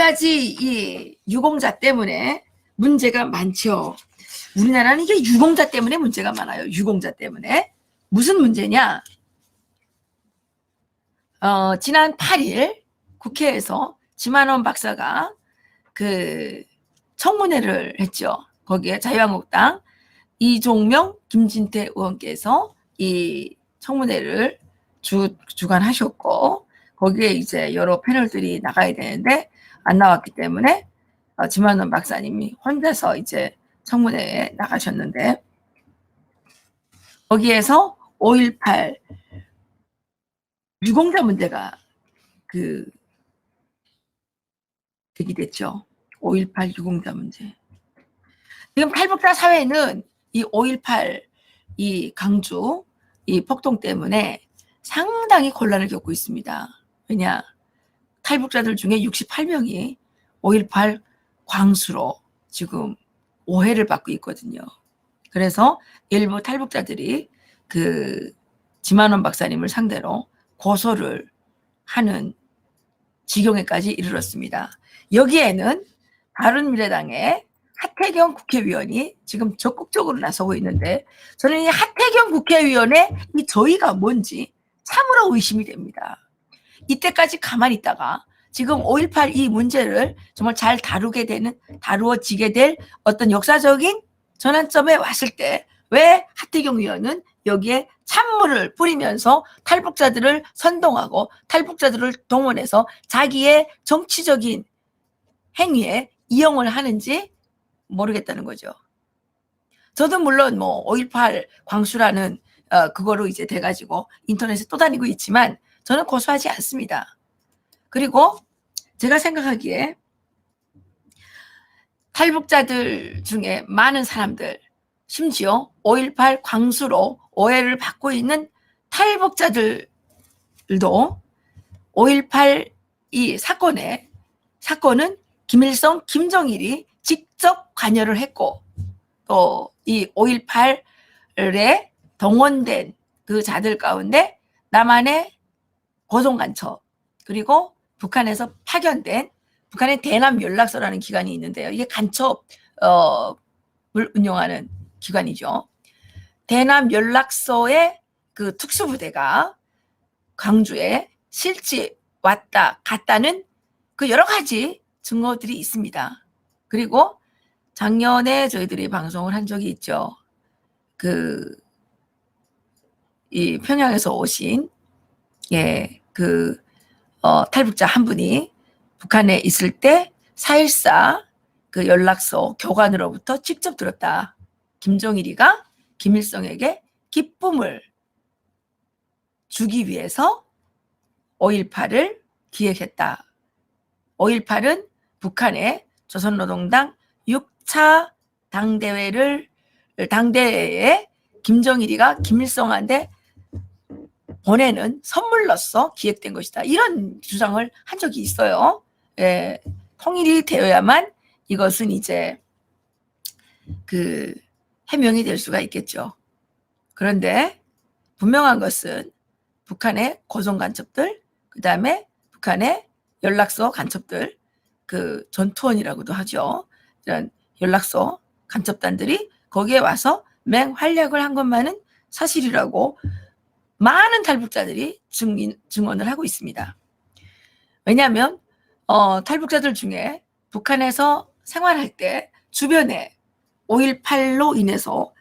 가지 이 유공자 때문에 문제가 많죠. 우리나라는 이게 유공자 때문에 문제가 많아요. 유공자 때문에. 무슨 문제냐? 지난 8일 국회에서 지만원 박사가 그 청문회를 했죠. 거기에 자유한국당 이종명, 김진태 의원께서 이 청문회를 주관하셨고, 거기에 이제 여러 패널들이 나가야 되는데 안 나왔기 때문에 지만원 박사님이 혼자서 이제 청문회에 나가셨는데, 거기에서 5.18 유공자 문제가 제기됐죠. 5.18 유공자 문제. 지금 탈북자 사회는 이 5.18 이 강주 이 폭동 때문에 상당히 곤란을 겪고 있습니다. 왜냐? 탈북자들 중에 68명이 5.18 광수로 지금 오해를 받고 있거든요. 그래서 일부 탈북자들이 그 지만원 박사님을 상대로 고소를 하는 지경에까지 이르렀습니다. 여기에는 바른미래당의 하태경 국회의원이 지금 적극적으로 나서고 있는데, 저는 이 하태경 국회의원의 이 저희가 뭔지 참으로 의심이 됩니다. 이때까지 가만히 있다가 지금 5.18 이 문제를 정말 잘 다루어지게 될 어떤 역사적인 전환점에 왔을 때 왜 하태경 의원은 여기에 찬물을 뿌리면서 탈북자들을 선동하고 탈북자들을 동원해서 자기의 정치적인 행위에 이용을 하는지 모르겠다는 거죠. 저도 물론 뭐 5.18 광수라는 그거로 이제 돼가지고 인터넷에 또 다니고 있지만 저는 고소하지 않습니다. 그리고 제가 생각하기에 탈북자들 중에 많은 사람들, 심지어 5.18 광수로 오해를 받고 있는 탈북자들도 5.18 이 사건은 김일성, 김정일이 직접 관여를 했고, 또 이 5.18에 동원된 그 자들 가운데 남한의 고종간첩, 그리고 북한에서 파견된 북한의 대남 연락소라는 기관이 있는데요. 이게 간첩을 운영하는 기관이죠. 대남 연락소의 그 특수부대가 광주에 실제 왔다 갔다는 그 여러 가지 증거들이 있습니다. 그리고 작년에 저희들이 방송을 한 적이 있죠. 이 평양에서 오신 탈북자 한 분이 북한에 있을 때 4.14 그 연락소 교관으로부터 직접 들었다. 김정일이가 김일성에게 기쁨을 주기 위해서 5.18을 기획했다. 5.18은 북한의 조선노동당 6차 당대회에 김정일이가 김일성한테 보내는 선물로서 기획된 것이다. 이런 주장을 한 적이 있어요. 예, 통일이 되어야만 이것은 이제 해명이 될 수가 있겠죠. 그런데 분명한 것은 북한의 고종 간첩들, 그 다음에 북한의 연락소 간첩들, 전투원이라고도 하죠. 이런 연락소 간첩단들이 거기에 와서 맹활약을 한 것만은 사실이라고 많은 탈북자들이 증언을 하고 있습니다. 왜냐하면 탈북자들 중에 북한에서 생활할 때 주변에 5.18로 인해서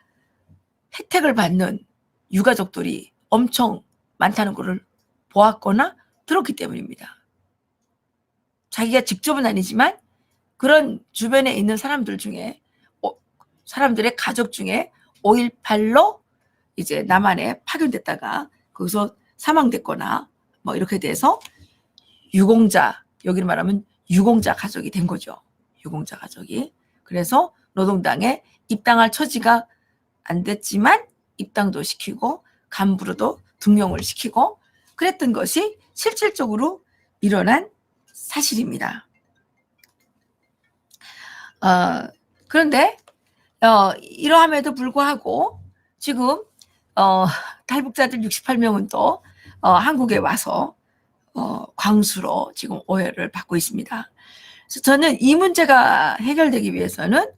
혜택을 받는 유가족들이 엄청 많다는 것을 보았거나 들었기 때문입니다. 자기가 직접은 아니지만 그런 주변에 있는 사람들 중에 사람들의 가족 중에 5.18로 이제 남한에 파견됐다가 거기서 사망됐거나 뭐 이렇게 돼서 유공자, 여기를 말하면 유공자 가족이 된 거죠. 유공자 가족이. 그래서 노동당에 입당할 처지가 안 됐지만 입당도 시키고 간부로도 등용을 시키고 그랬던 것이 실질적으로 일어난 사실입니다. 그런데 이러함에도 불구하고 지금 탈북자들 68명은 또 한국에 와서 광수로 지금 오해를 받고 있습니다. 그래서 저는 이 문제가 해결되기 위해서는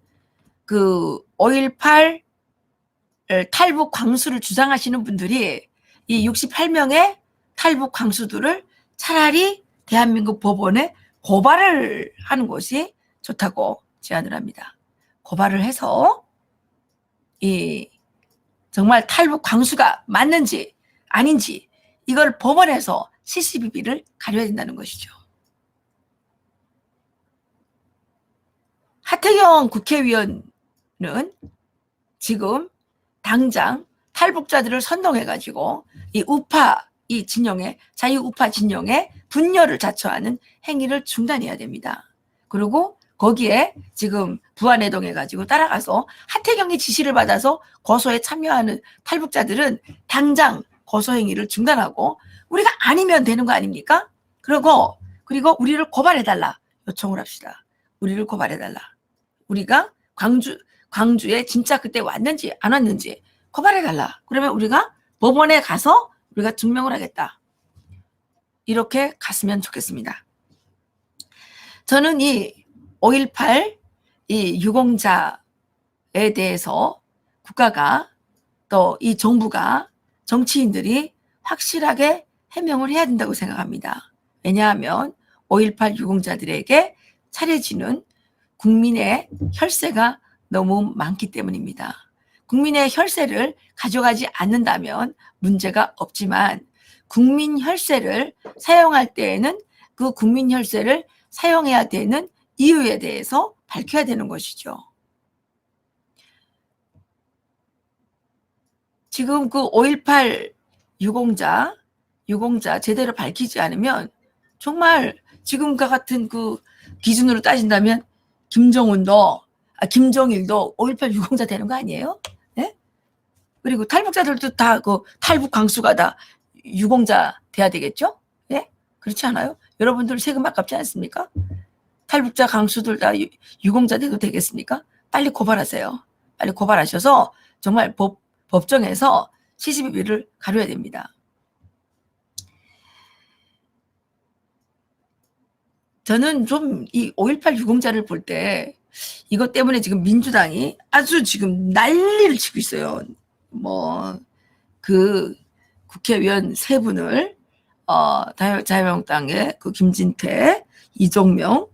그 5.18 탈북 광수를 주장하시는 분들이 이 68명의 탈북 광수들을 차라리 대한민국 법원에 고발을 하는 것이 좋다고 제안을 합니다. 고발을 해서 이 정말 탈북 광수가 맞는지 아닌지 이걸 법원에서 CCTV를 가려야 된다는 것이죠. 하태경 국회의원은 지금 당장 탈북자들을 선동해가지고 이 우파 이 진영에 자유우파 진영에 분열을 자초하는 행위를 중단해야 됩니다. 그리고 거기에 지금 부안해동해가지고 따라가서 하태경의 지시를 받아서 고소에 참여하는 탈북자들은 당장 고소 행위를 중단하고 우리가 아니면 되는 거 아닙니까? 그리고 우리를 고발해달라 요청을 합시다. 우리를 고발해달라. 우리가 광주에 진짜 그때 왔는지 안 왔는지 고발해달라. 그러면 우리가 법원에 가서 우리가 증명을 하겠다. 이렇게 갔으면 좋겠습니다. 저는 이 5.18 이 유공자에 대해서 국가가 또 이 정부가 정치인들이 확실하게 해명을 해야 된다고 생각합니다. 왜냐하면 5.18 유공자들에게 차려지는 국민의 혈세가 너무 많기 때문입니다. 국민의 혈세를 가져가지 않는다면 문제가 없지만 국민 혈세를 사용할 때에는 그 국민 혈세를 사용해야 되는 이유에 대해서 밝혀야 되는 것이죠. 지금 그 5.18 유공자 제대로 밝히지 않으면 정말 지금과 같은 그 기준으로 따진다면 김정일도 5.18 유공자 되는 거 아니에요? 네? 그리고 탈북자들도 다 그 탈북 광수가 다 유공자 돼야 되겠죠? 예? 그렇지 않아요? 여러분들 세금 아깝지 않습니까? 탈북자 강수들 다 유공자 돼도 되겠습니까? 빨리 고발하세요. 빨리 고발하셔서 정말 법정에서 CCTV를 가려야 됩니다. 저는 좀 이 5.18 유공자를 볼 때 이것 때문에 지금 민주당이 아주 지금 난리를 치고 있어요. 뭐 그 국회의원 세 분을 자유한국당의 그 김진태, 이종명,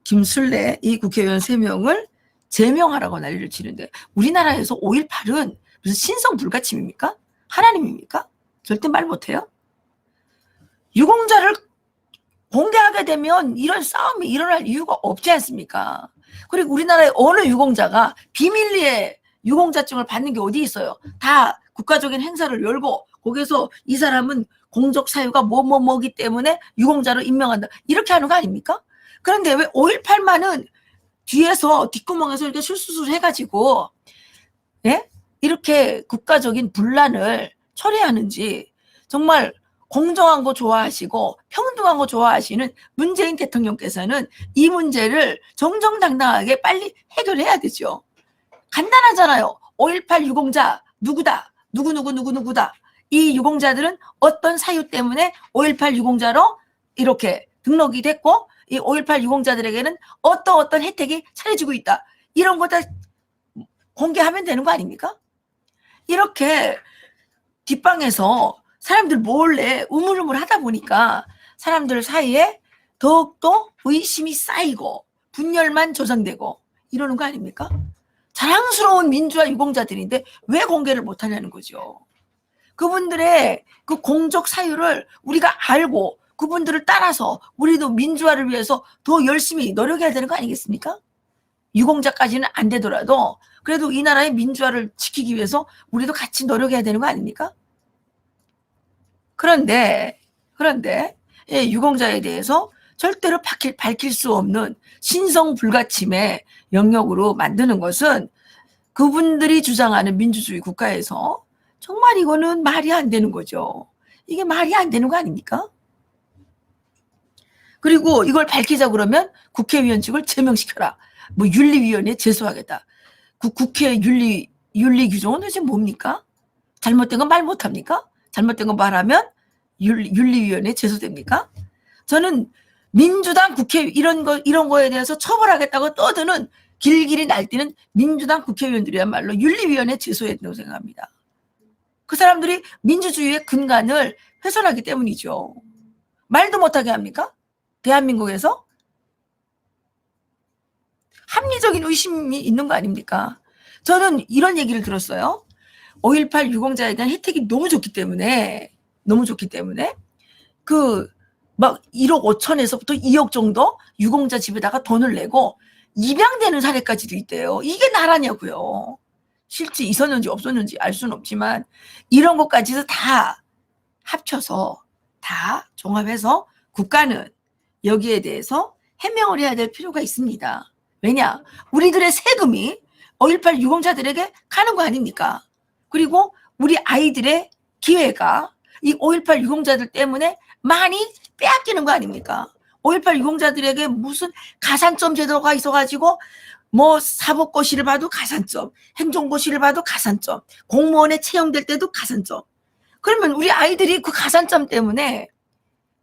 김술래 이 국회의원 3명을 제명하라고 난리를 치는데 우리나라에서 5.18은 무슨 신성 불가침입니까? 하나님입니까? 절대 말 못해요. 유공자를 공개하게 되면 이런 싸움이 일어날 이유가 없지 않습니까? 그리고 우리나라의 어느 유공자가 비밀리에 유공자증을 받는 게 어디 있어요? 다 국가적인 행사를 열고 거기서 이 사람은 공적 사유가 뭐뭐뭐기 때문에 유공자로 임명한다. 이렇게 하는 거 아닙니까? 그런데 왜 5.18만은 뒤에서 뒷구멍에서 이렇게 술수술 해가지고 예? 이렇게 국가적인 분란을 초래하는지 정말 공정한 거 좋아하시고 평등한 거 좋아하시는 문재인 대통령께서는 이 문제를 정정당당하게 빨리 해결해야 되죠. 간단하잖아요. 5.18 유공자 누구다. 누구다. 이 유공자들은 어떤 사유 때문에 5.18 유공자로 이렇게 등록이 됐고 이 5.18 유공자들에게는 어떤 혜택이 차려지고 있다. 이런 거 다 공개하면 되는 거 아닙니까? 이렇게 뒷방에서 사람들 몰래 우물우물 하다 보니까 사람들 사이에 더욱더 의심이 쌓이고 분열만 조성되고 이러는 거 아닙니까? 자랑스러운 민주화 유공자들인데 왜 공개를 못하냐는 거죠. 그분들의 그 공적 사유를 우리가 알고 그분들을 따라서 우리도 민주화를 위해서 더 열심히 노력해야 되는 거 아니겠습니까? 유공자까지는 안 되더라도 그래도 이 나라의 민주화를 지키기 위해서 우리도 같이 노력해야 되는 거 아닙니까? 그런데 유공자에 대해서 절대로 밝힐 수 없는 신성불가침의 영역으로 만드는 것은 그분들이 주장하는 민주주의 국가에서 정말 이거는 말이 안 되는 거죠. 이게 말이 안 되는 거 아닙니까? 그리고 이걸 밝히자 그러면 국회의원직을 제명시켜라. 뭐 윤리위원회에 제소하겠다. 국회 윤리 규정은 도대체 뭡니까? 잘못된 건 말 못합니까? 잘못된 거 말하면 윤리위원회에 제소됩니까? 저는 민주당 국회 이런 거에 대해서 처벌하겠다고 떠드는 길길이 날뛰는 민주당 국회의원들이야말로 윤리위원회에 제소해야 된다고 생각합니다. 그 사람들이 민주주의의 근간을 훼손하기 때문이죠. 말도 못하게 합니까? 대한민국에서 합리적인 의심이 있는 거 아닙니까? 저는 이런 얘기를 들었어요. 5.18 유공자에 대한 혜택이 너무 좋기 때문에 막 1억 5천에서부터 2억 정도 유공자 집에다가 돈을 내고 입양되는 사례까지도 있대요. 이게 나라냐고요. 실제 있었는지 없었는지 알 수는 없지만 이런 것까지도 다 합쳐서 다 종합해서 국가는 여기에 대해서 해명을 해야 될 필요가 있습니다. 왜냐? 우리들의 세금이 5.18 유공자들에게 가는 거 아닙니까? 그리고 우리 아이들의 기회가 이 5.18 유공자들 때문에 많이 빼앗기는 거 아닙니까? 5.18 유공자들에게 무슨 가산점 제도가 있어가지고 뭐 사법고시를 봐도 가산점, 행정고시를 봐도 가산점, 공무원에 채용될 때도 가산점. 그러면 우리 아이들이 그 가산점 때문에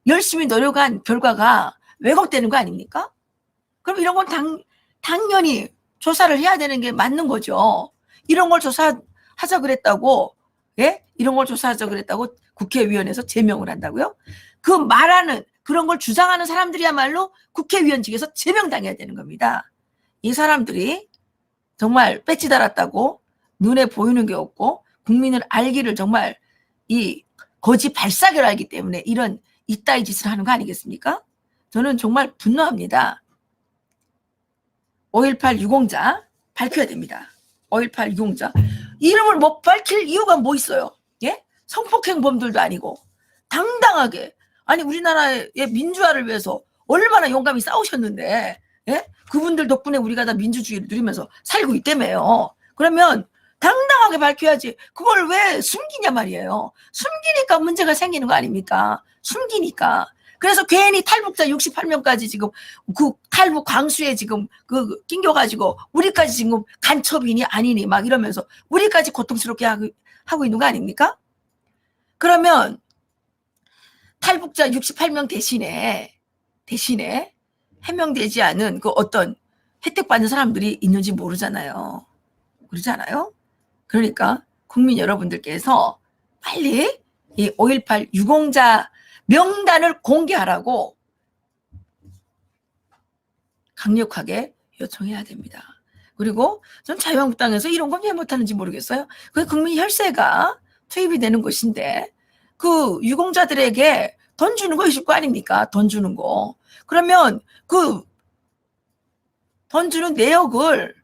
열심히 노력한 결과가 왜곡되는 거 아닙니까? 그럼 이런 건 당연히 조사를 해야 되는 게 맞는 거죠. 이런 걸 조사하자 그랬다고, 예? 이런 걸 조사하자 그랬다고 국회의원에서 제명을 한다고요? 그 말하는 그런 걸 주장하는 사람들이야말로 국회의원직에서 제명당해야 되는 겁니다. 이 사람들이 정말 배지 달았다고 눈에 보이는 게 없고 국민을 알기를 정말 이 거지 발사계를 알기 때문에 이런 이따위 짓을 하는 거 아니겠습니까? 저는 정말 분노합니다. 5.18 유공자 밝혀야 됩니다. 5.18 유공자 이름을 못 밝힐 이유가 뭐 있어요? 예? 성폭행범들도 아니고 당당하게 아니 우리나라의 민주화를 위해서 얼마나 용감히 싸우셨는데 예? 그분들 덕분에 우리가 다 민주주의를 누리면서 살고 있다며요. 그러면 당당하게 밝혀야지 그걸 왜 숨기냐 말이에요. 숨기니까 문제가 생기는 거 아닙니까? 숨기니까. 그래서 괜히 탈북자 68명까지 지금 그 탈북 광수에 지금 그 낑겨가지고 우리까지 지금 간첩이니 아니니 막 이러면서 우리까지 고통스럽게 하고 있는 거 아닙니까? 그러면 탈북자 68명 대신에 해명되지 않은 그 어떤 혜택 받는 사람들이 있는지 모르잖아요. 그렇지 않아요? 그러니까 국민 여러분들께서 빨리 이 5.18 유공자 명단을 공개하라고 강력하게 요청해야 됩니다. 그리고 전 자유한국당에서 이런 건 왜 못하는지 모르겠어요. 그 국민 혈세가 투입이 되는 것인데 그 유공자들에게 돈 주는 거 있을 거 아닙니까? 돈 주는 거. 그러면 그 돈 주는 내역을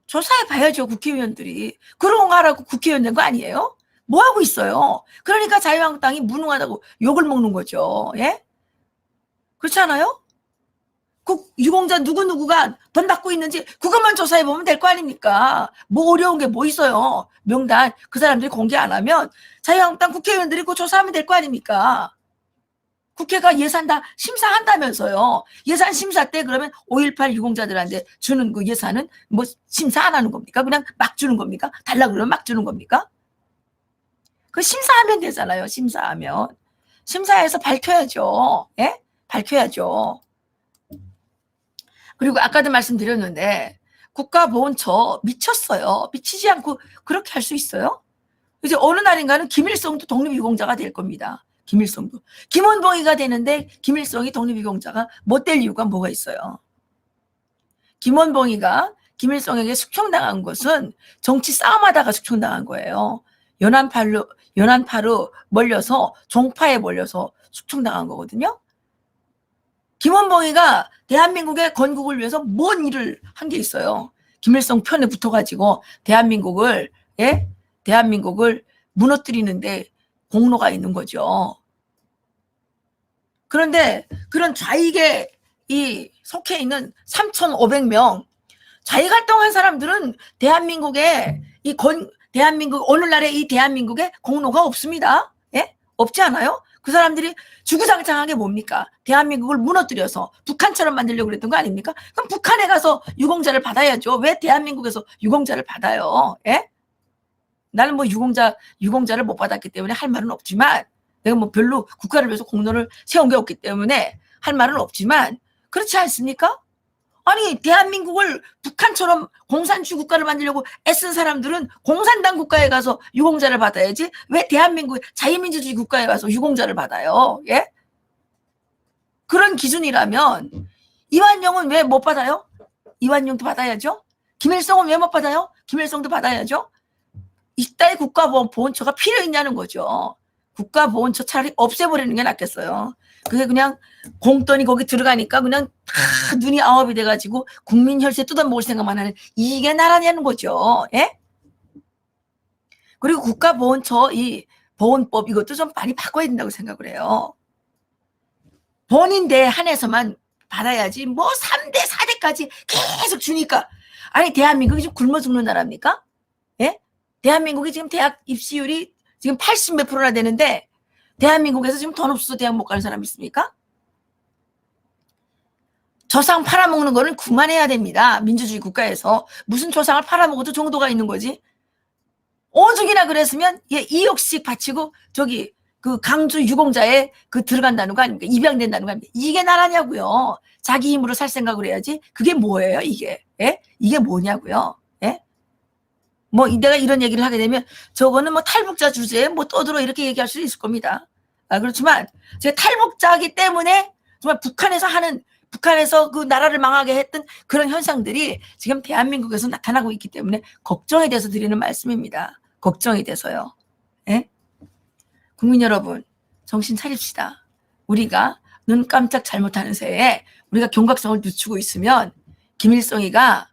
조사해 봐야죠, 국회의원들이. 그런 거 하라고 국회의원 된 거 아니에요? 뭐 하고 있어요? 그러니까 자유한국당이 무능하다고 욕을 먹는 거죠. 예? 그렇지 않아요? 그 유공자 누구누구가 돈 받고 있는지 그것만 조사해 보면 될 거 아닙니까? 뭐 어려운 게 뭐 있어요? 명단 그 사람들이 공개 안 하면 자유한국당 국회의원들이 그 조사하면 될 거 아닙니까? 국회가 예산 다 심사한다면서요. 예산 심사 때 그러면 5.18 유공자들한테 주는 그 예산은 뭐 심사 안 하는 겁니까? 그냥 막 주는 겁니까? 달라 그러면 막 주는 겁니까? 그 심사하면 되잖아요. 심사하면. 심사해서 밝혀야죠. 예? 밝혀야죠. 그리고 아까도 말씀드렸는데 국가보훈처 미쳤어요. 미치지 않고 그렇게 할 수 있어요? 이제 어느 날인가는 김일성도 독립유공자가 될 겁니다. 김일성도. 김원봉이가 되는데 김일성이 독립유공자가 못 될 이유가 뭐가 있어요? 김원봉이가 김일성에게 숙청당한 것은 정치 싸움하다가 숙청당한 거예요. 연안파로 몰려서 종파에 몰려서 숙청당한 거거든요. 김원봉이가 대한민국의 건국을 위해서 뭔 일을 한 게 있어요. 김일성 편에 붙어가지고 대한민국을 무너뜨리는데 공로가 있는 거죠. 그런데 그런 좌익에 속해 있는 3,500명 좌익 활동한 사람들은 대한민국의 대한민국 오늘날의 이 대한민국에 공로가 없습니다. 예? 없지 않아요? 그 사람들이 주구장창한 게 뭡니까? 대한민국을 무너뜨려서 북한처럼 만들려고 그랬던 거 아닙니까? 그럼 북한에 가서 유공자를 받아야죠. 왜 대한민국에서 유공자를 받아요? 예? 나는 뭐 유공자를 못 받았기 때문에 할 말은 없지만 내가 뭐 별로 국가를 위해서 공로를 세운 게 없기 때문에 할 말은 없지만 그렇지 않습니까? 아니 대한민국을 북한처럼 공산주의 국가를 만들려고 애쓴 사람들은 공산당 국가에 가서 유공자를 받아야지 왜 대한민국 자유민주주의 국가에 가서 유공자를 받아요? 예? 그런 기준이라면 이완용은 왜 못 받아요? 이완용도 받아야죠. 김일성은 왜 못 받아요? 김일성도 받아야죠. 이따위 국가보훈처가 필요 있냐는 거죠. 국가보훈처 차라리 없애버리는 게 낫겠어요. 그게 그냥 공돈이 거기 들어가니까 그냥 다 눈이 아홉이 돼가지고 국민 혈세 뜯어먹을 생각만 하는 이게 나라냐는 거죠. 예? 그리고 국가보훈처 이 보훈법 이것도 좀 많이 바꿔야 된다고 생각을 해요. 본인대 한해서만 받아야지 뭐 3대 4대까지 계속 주니까 아니 대한민국이 지금 굶어 죽는 나라입니까? 예? 대한민국이 지금 대학 입시율이 지금 80 몇 프로나 되는데 대한민국에서 지금 돈 없어서 대학 못 가는 사람 있습니까? 조상 팔아먹는 거는 그만해야 됩니다. 민주주의 국가에서 무슨 조상을 팔아먹어도 정도가 있는 거지. 오죽이나 그랬으면 예, 2억씩 바치고 저기 그 강주 유공자에 그 들어간다는 거 아닙니까? 입양된다는 거 아닙니까? 이게 나라냐고요. 자기 힘으로 살 생각을 해야지. 그게 뭐예요, 이게? 예? 이게 뭐냐고요? 예? 뭐 내가 이런 얘기를 하게 되면 저거는 뭐 탈북자 주제에 뭐 떠들어 이렇게 얘기할 수 있을 겁니다. 그렇지만 제가 탈북자이기 때문에 정말 북한에서 그 나라를 망하게 했던 그런 현상들이 지금 대한민국에서 나타나고 있기 때문에 걱정에 대해서 드리는 말씀입니다. 걱정이 돼서요. 예? 국민 여러분 정신 차립시다. 우리가 눈 깜짝 잘못하는 새에 우리가 경각성을 늦추고 있으면 김일성이가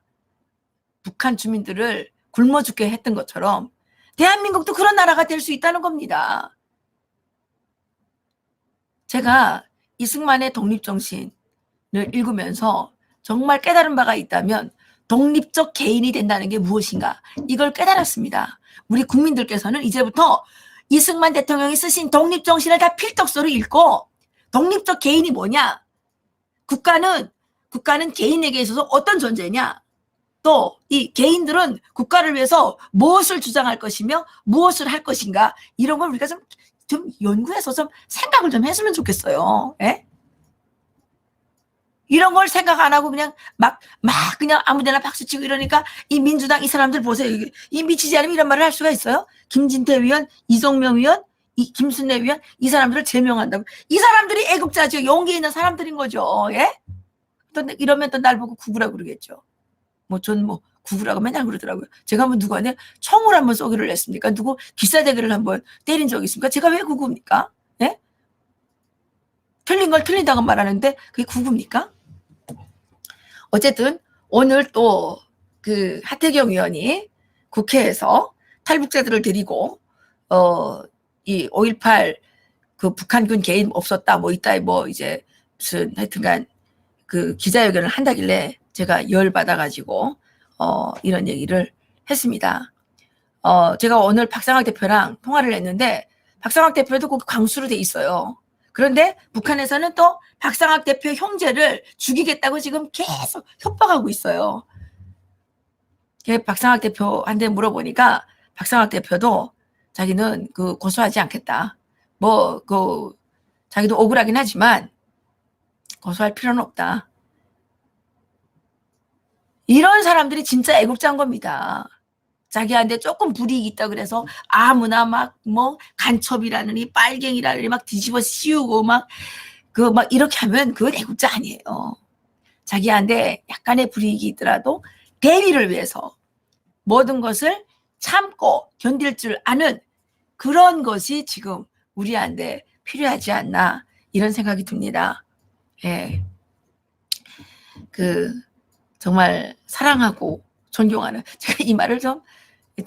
북한 주민들을 굶어 죽게 했던 것처럼 대한민국도 그런 나라가 될 수 있다는 겁니다. 제가 이승만의 독립정신을 읽으면서 정말 깨달은 바가 있다면 독립적 개인이 된다는 게 무엇인가 이걸 깨달았습니다. 우리 국민들께서는 이제부터 이승만 대통령이 쓰신 독립정신을 다 필독서로 읽고 독립적 개인이 뭐냐, 국가는 개인에게 있어서 어떤 존재냐, 또 이 개인들은 국가를 위해서 무엇을 주장할 것이며 무엇을 할 것인가 이런 걸 우리가 좀 연구해서 좀 생각을 좀 했으면 좋겠어요. 예? 이런 걸 생각 안 하고 그냥 막 그냥 아무데나 박수치고 이러니까 이 민주당 이 사람들 보세요. 이 미치지 않으면 이런 말을 할 수가 있어요? 김진태 위원, 이정명 위원, 김순례 위원 이 사람들을 제명한다고. 이 사람들이 애국자죠. 용기 있는 사람들인 거죠. 예? 또 이러면 또 날 보고 구구라고 그러겠죠. 전 구구라고 맨날 그러더라고요. 제가 한번 누구한테 총을 한번 쏘기를 했습니까? 누구 기사대기를 한번 때린 적이 있습니까? 제가 왜 구구입니까? 예? 틀린 걸 틀린다고 말하는데 그게 구구입니까? 어쨌든 오늘 또 그 하태경 의원이 국회에서 탈북자들을 데리고 이 5.18 그 북한군 개인 없었다 뭐 있다 뭐 이제 무슨 하여튼간 그 기자회견을 한다길래 제가 열받아가지고 이런 얘기를 했습니다. 제가 오늘 박상학 대표랑 통화를 했는데 박상학 대표도 그 광수로 돼 있어요. 그런데 북한에서는 또 박상학 대표 형제를 죽이겠다고 지금 계속 협박하고 있어요. 박상학 대표한테 물어보니까 박상학 대표도 자기는 그 고소하지 않겠다. 자기도 억울하긴 하지만 고소할 필요는 없다. 이런 사람들이 진짜 애국자인 겁니다. 자기한테 조금 불이익이 있다 그래서 아무나 간첩이라느니 빨갱이라느니 뒤집어 씌우고 이렇게 하면 그건 애국자 아니에요. 자기한테 약간의 불이익이 있더라도 대리를 위해서 모든 것을 참고 견딜 줄 아는 그런 것이 지금 우리한테 필요하지 않나 이런 생각이 듭니다. 예. 정말 사랑하고 존경하는, 제가 이 말을 좀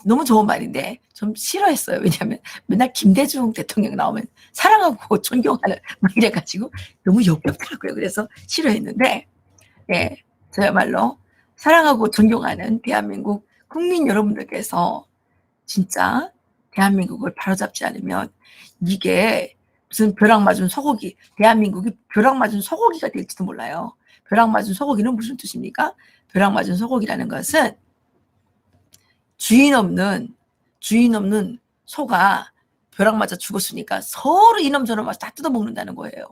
너무 좋은 말인데 좀 싫어했어요. 왜냐하면 맨날 김대중 대통령 나오면 사랑하고 존경하는 막 이래가지고 너무 역겹더라고요. 그래서 싫어했는데 예, 저야말로 사랑하고 존경하는 대한민국 국민 여러분들께서 진짜 대한민국을 바로잡지 않으면 이게 무슨 벼락 맞은 소고기, 대한민국이 벼락 맞은 소고기가 될지도 몰라요. 벼락 맞은 소고기는 무슨 뜻입니까? 벼락 맞은 소고기라는 것은 주인 없는 소가 벼락 맞아 죽었으니까 서로 이놈 저놈 와서 다 뜯어먹는다는 거예요.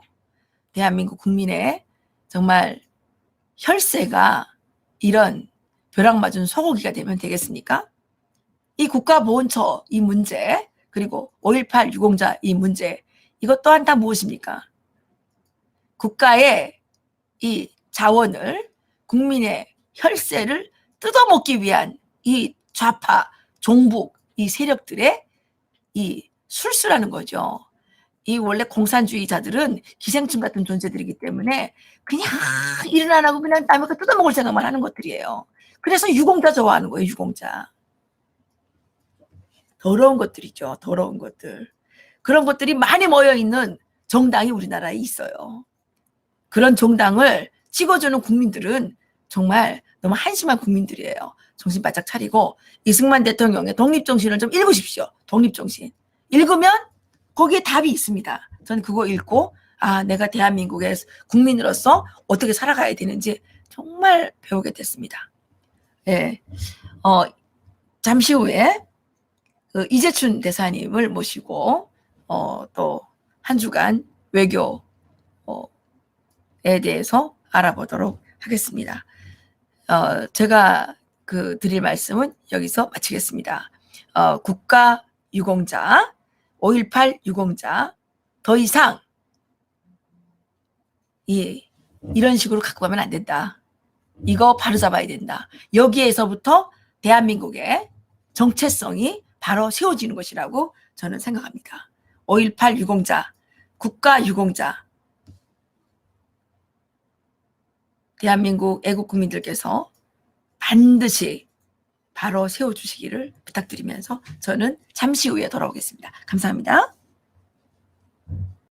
대한민국 국민의 정말 혈세가 이런 벼락맞은 소고기가 되면 되겠습니까? 이 국가보훈처 이 문제, 그리고 5.18 유공자 이 문제, 이것 또한 다 무엇입니까? 국가의 이 자원을, 국민의 혈세를 뜯어먹기 위한 이 좌파, 종북, 이 세력들의 이 술수라는 거죠. 이 원래 공산주의자들은 기생충 같은 존재들이기 때문에 그냥 일은 안 하고 그냥 남의 거 뜯어먹을 생각만 하는 것들이에요. 그래서 유공자 좋아하는 거예요, 유공자. 더러운 것들이죠, 더러운 것들. 그런 것들이 많이 모여있는 정당이 우리나라에 있어요. 그런 정당을 찍어주는 국민들은 정말 너무 한심한 국민들이에요. 정신 바짝 차리고 이승만 대통령의 독립정신을 좀 읽으십시오. 독립정신. 읽으면 거기에 답이 있습니다. 저는 그거 읽고 내가 대한민국의 국민으로서 어떻게 살아가야 되는지 정말 배우게 됐습니다. 예. 잠시 후에 그 이재춘 대사님을 모시고 또 한 주간 외교에 대해서 알아보도록 하겠습니다. 제가 드릴 말씀은 여기서 마치겠습니다. 국가 유공자, 5.18 유공자, 더 이상 이런 식으로 갖고 가면 안 된다. 이거 바로잡아야 된다. 여기에서부터 대한민국의 정체성이 바로 세워지는 것이라고 저는 생각합니다. 5.18 유공자, 국가 유공자, 대한민국 애국 국민들께서 반드시 바로 세워주시기를 부탁드리면서 저는 잠시 후에 돌아오겠습니다. 감사합니다.